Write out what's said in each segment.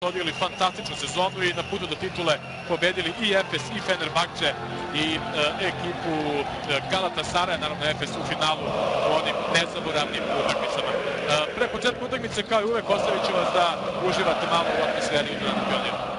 odigli fantastičnu sezonu i na putu do titule pobedili i Efes i Fenerbahče i ekipu Galatasaraja, naravno Efes u finalu u onim nezaboravnim utakmicama. Pre početka utakmice, kao i uvek, ostavit ću vas da uživate malo u atmosferi Udruženog Pionira.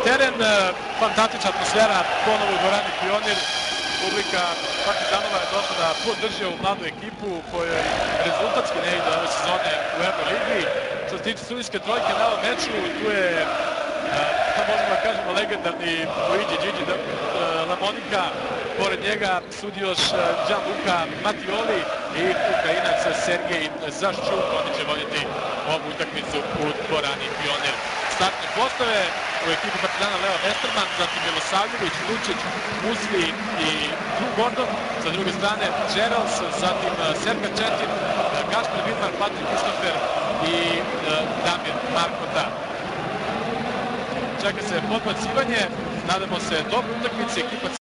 Teren, fantastična atmosfera, ponovo u dvorani Pionir. Publika Partizanova je došla da podrži ovu mladu ekipu kojoj rezultatski ne ide ove sezone u Euroligi. Što se tiče sudijske trojke na ovom meču, tu je, možemo da kažemo, legendarni Luigi Gigi Lamonica. Pored njega sudi još Gianluca Mattioli i Ukrajinac Sergej Zaščuk. Oni će voditi ovu utakmicu u dvorani Pionir. Startne postave u ekipu Partizana Leo Westerman, zatim Milosavljević, Lučić, Musli i Drew Gordon. Sa druge strane Gerals, zatim Serka Četin, Gašper Vidmar, Patrik Christopher i Damir Markota. Čeka se podbacivanje, nadamo se dobro utakmice. Ekipa